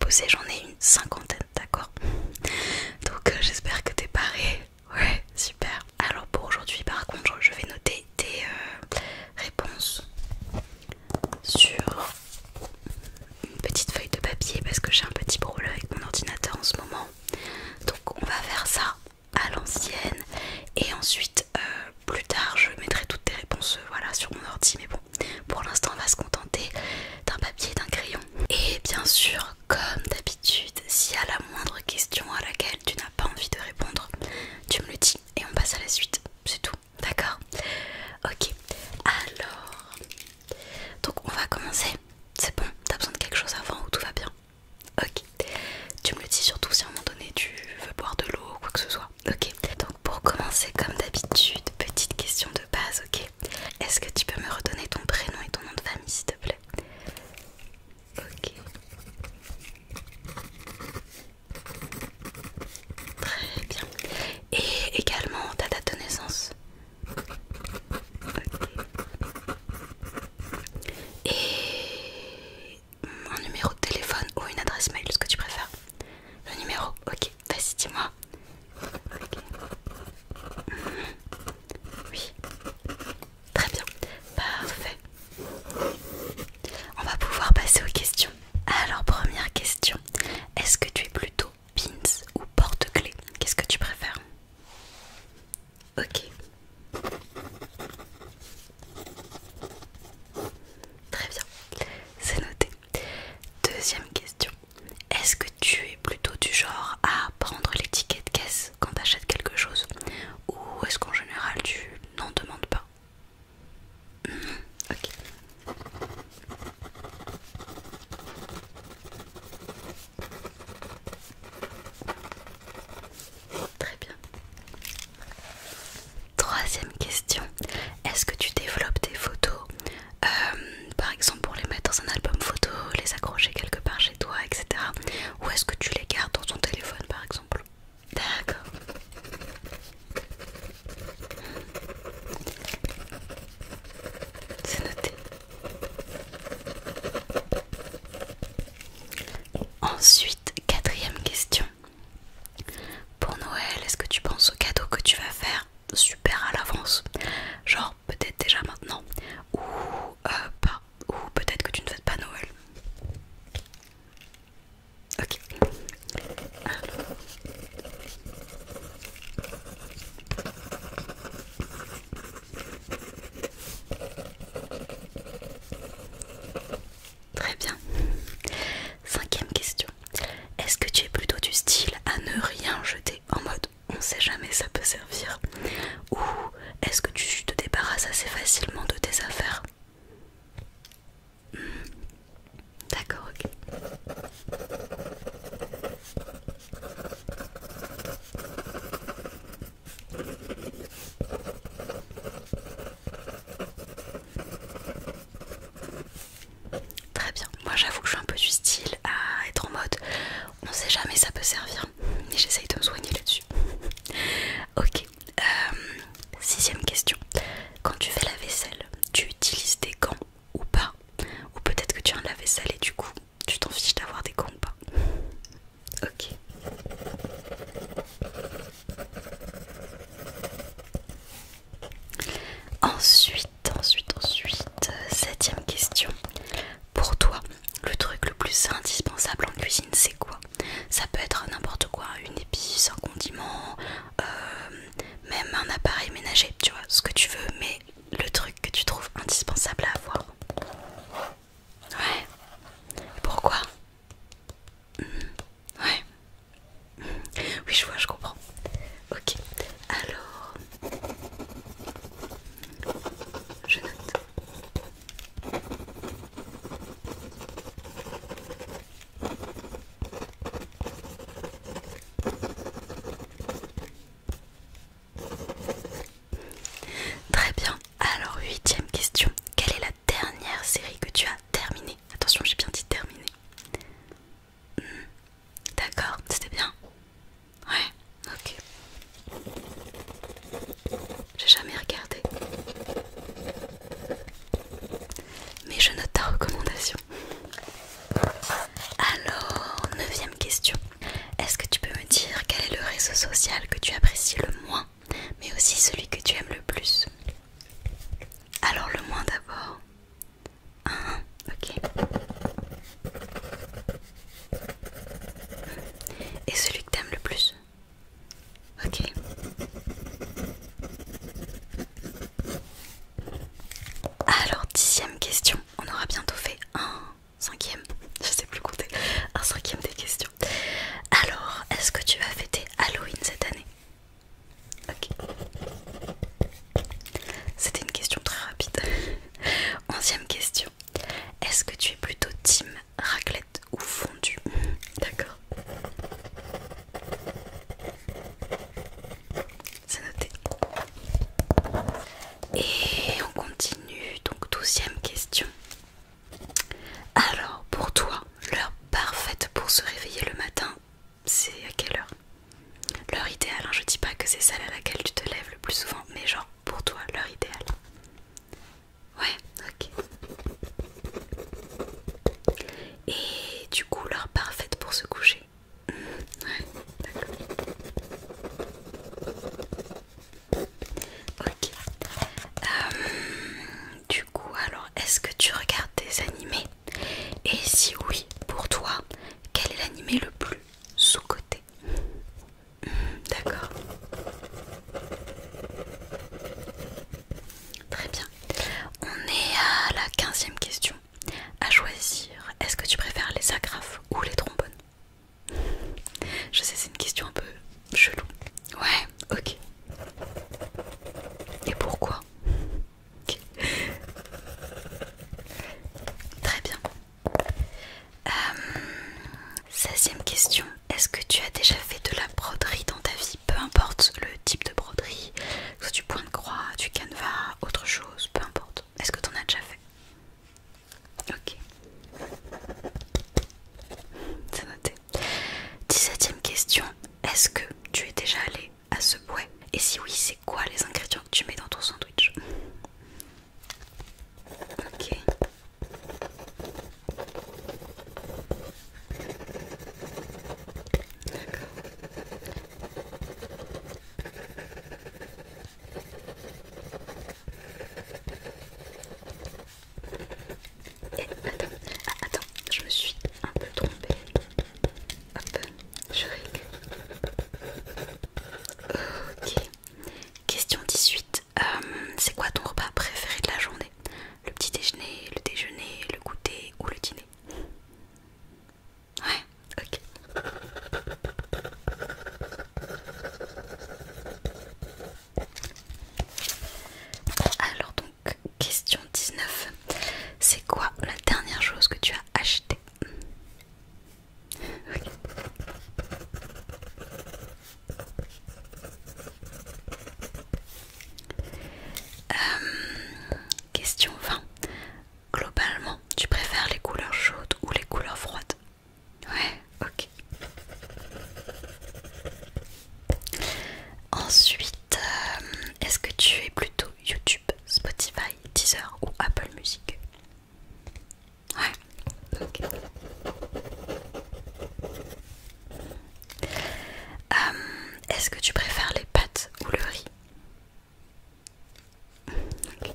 poser, j'en ai une cinquantaine, d'accord? Donc j'espère que t'es paré. Ouais, super. Alors pour aujourd'hui par contre, je vais noter tes réponses sur une petite feuille de papier parce que j'ai un petit problème avec mon ordinateur en ce moment. Donc on va faire ça à l'ancienne et ensuite plus tard je mettrai toutes tes réponses voilà, sur mon ordi, mais bon, pour l'instant on va se contenter d'un papier et d'un crayon. Et bien sûr, comme d'habitude, s'il y a la moindre question à laquelle tu n'as pas envie de répondre, tu me le dis et on passe à la suite, c'est tout, d'accord? Ok, alors, donc on va commencer, c'est bon, t'as besoin de quelque chose avant ou tout va bien? Ok, tu me le dis surtout si à un moment donné tu veux boire de l'eau ou quoi que ce soit. Ok, donc pour commencer comme d'habitude, petite question de base, ok? Est-ce que tu peux me redonner ton prénom et ton nom de famille s'il te plaît? Ok. Très bien. Et également ta date de naissance? Ok. Et un numéro de téléphone ou une adresse mail, ce que tu préfères? Le numéro, ok, vas-y dis-moi. Ok. Oui, très bien, parfait. On va pouvoir passer aux questions. Alors première question, est-ce que tu es plutôt pins ou porte-clés? Qu'est-ce que tu préfères? Ok. Très bien, c'est noté. Deuxième question. Est-ce que tu es plutôt du genre à prendre les tickets de caisse quand tu achètes quelque chose? Ou est-ce qu'en général tu n'en demandes pas? Ok. Très bien. Troisième question. Est-ce que tu développes tes photos, par exemple pour les mettre dans un album photo, les accrocher quelque part chez toi, etc. Ou est-ce que tu les gardes dans ton téléphone par exemple? D'accord. C'est noté. Ensuite, quatrième question. Pour Noël, est-ce que tu penses aux cadeaux que tu vas faire super à l'avance? Genre peut-être déjà maintenant ou pas, ou peut-être que tu ne fêtes pas Noël. Ok. Alors. Très bien. Cinquième question. Est-ce que tu es plutôt du style à ne rien jeter en mode on sait jamais ça peut servir? Ou est-ce que tu te débarrasses assez facilement de tes affaires? D'accord, ok. Très bien. Moi j'avoue que je suis un peu du style à être en mode on sait jamais ça peut servir. Mais j'essaye de me soigner là-dessus. Ok. Sixième question. Quand tu fais la vaisselle, tu utilises des gants ou pas? Ou peut-être que tu as un lave-vaisselle et du coup tu t'en fiches d'avoir des gants ou pas? Ok. Ensuite, septième question. Pour toi, le truc le plus indispensable en cuisine, c'est quoi? Ça peut être n'importe quoi, une épice, un Et celui que t'aimes le plus? Ok. Alors, 10e question. On aura bientôt fait un cinquième. Je sais plus compter. Un cinquième des questions. Alors, est-ce que tu vas fêter Halloween cette année? Ok. C'était une question très rapide. 11e question. Est-ce que tu es plutôt team raclette ou fondue? D'accord. C'est noté. Et on continue. Donc 12e question. Alors, pour toi, l'heure parfaite pour se réveiller le matin, c'est à quelle heure? L'heure idéale, hein, je dis pas que c'est celle à laquelle tu te lèves le plus souvent, mais genre pour toi, l'heure idéale. Ouais, ok. Et du coup, l'heure parfaite pour se coucher. Ouais, d'accord. Ok. Du coup, alors, est-ce que tu regardes des animés? Et si oui, pour toi, quel est l'animé le plus sous-coté? D'accord. Très bien. On est à la 15e question. À choisir, est-ce que tu préfères les agrafes ou les trombones? Je sais, c'est une question un peu chelou. Ouais, ok. Et pourquoi? Ok. Très bien. 16e question. Est-ce que tu as déjà fait de la broderie dans ta vie? Peu importe le type de broderie, que ce soit du point de croix, du canevas, autre chose, peu importe. Est-ce que tu en as déjà fait? Ok. C'est noté. 17e question. Est-ce que tu es déjà allé à Subway? Et si oui, c'est quoi les ingrédients que tu mets dans ton sandwich? Ok. D'accord. Et attends, je me suis un peu trompée. Hop, je règle. Ok. Question 18. C'est quoi ton repas préféré de la journée? Le petit déjeuner, le déjeuner, le goûter ou le dîner? Ouais, ok. Alors donc, question 19. C'est quoi la dernière chose que tu as achetée? Ok. Question 20. Globalement, tu préfères les couleurs chaudes ou les couleurs froides? Ouais, ok. Ensuite, est-ce que tu es plutôt YouTube, Spotify, Deezer ou Apple Music? Ouais, ok. Est-ce que tu préfères les pâtes ou le riz? Okay.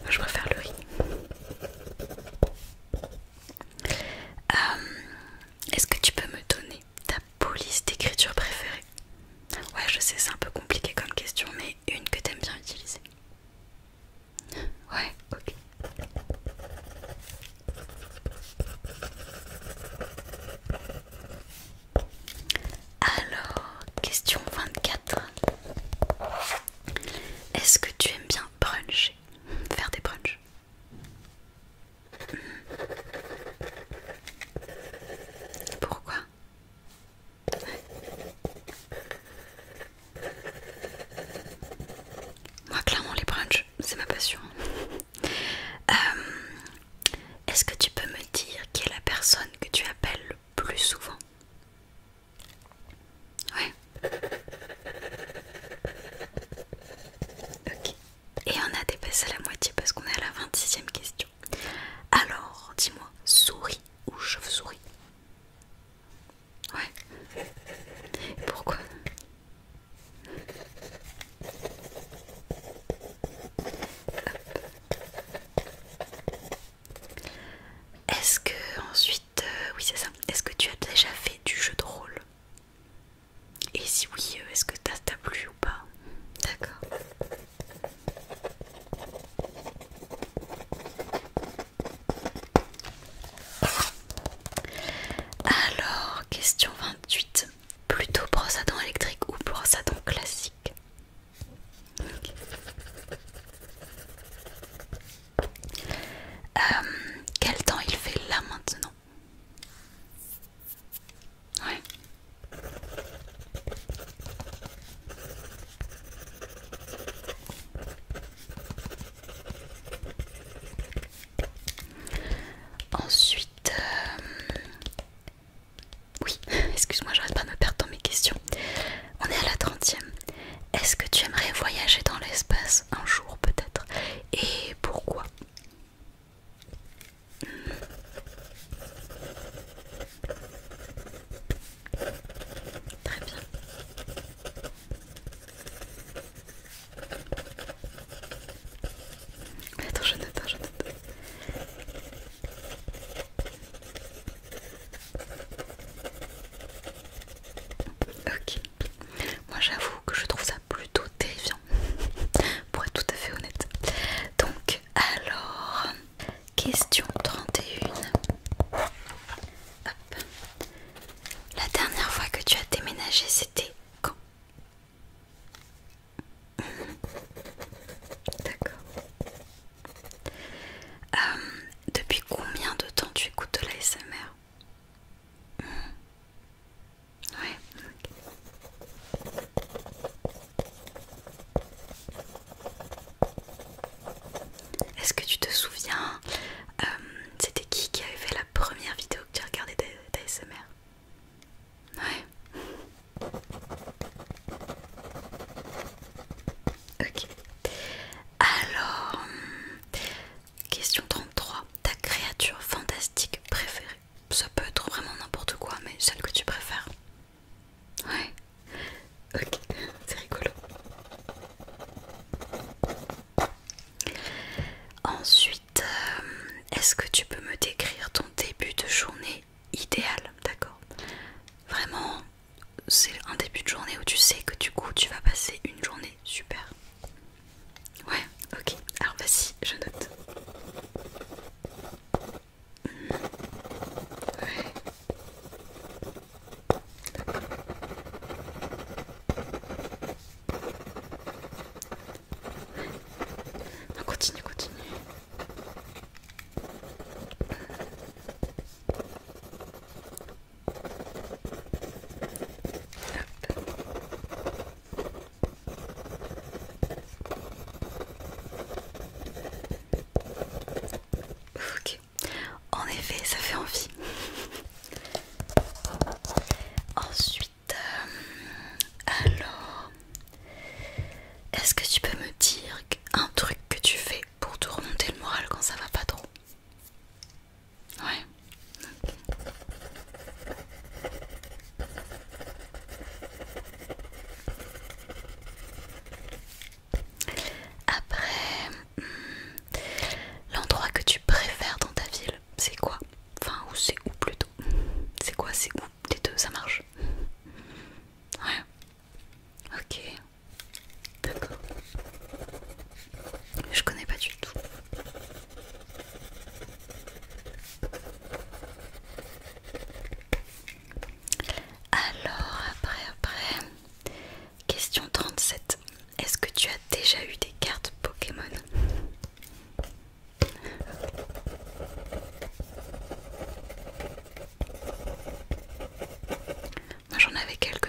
Moi je préfère le riz. Est-ce que tu peux me donner ta police d'écriture préférée? Ouais, je sais, c'est un peu compliqué comme question, mais une que t'aimes bien utiliser. Ouais, ok. Alors, question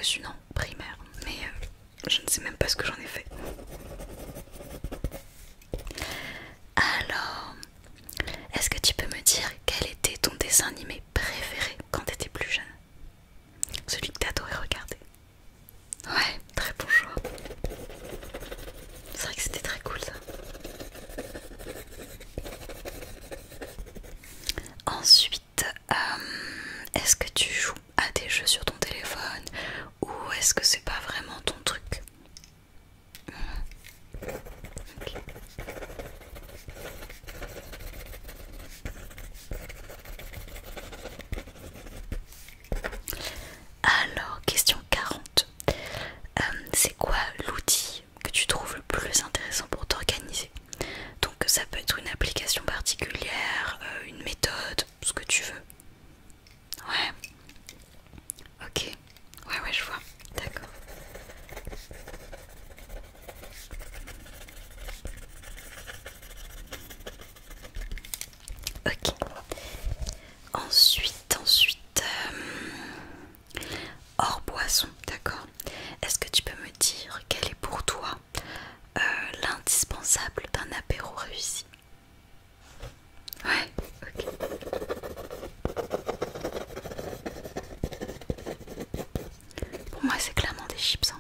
quelques-unes en primaire, mais je ne sais même pas ce que j'en ai fait. Alors, est-ce que tu peux me dire quel était ton dessin animé préféré quand tu étais plus jeune? Celui que t'adorais regarder. Ouais, très bon choix. C'est vrai que c'était très cool ça. Ensuite, est-ce que tu joues à des jeux sur ton téléphone ou est-ce que c'est pas vraiment ton truc? Okay. Alors, question 40. C'est quoi l'outil que tu trouves le plus intéressant pour t'organiser? Donc ça peut être une application particulière, une méthode, ce que tu veux. Ouais. Ok. Ouais, je vois. D'accord. Ok. Ensuite, hors boisson, d'accord. Est-ce que tu peux me dire quel est pour toi l'indispensable d'un apéro réussi? Ouais, ok. Pour moi, c'est clairement des chips.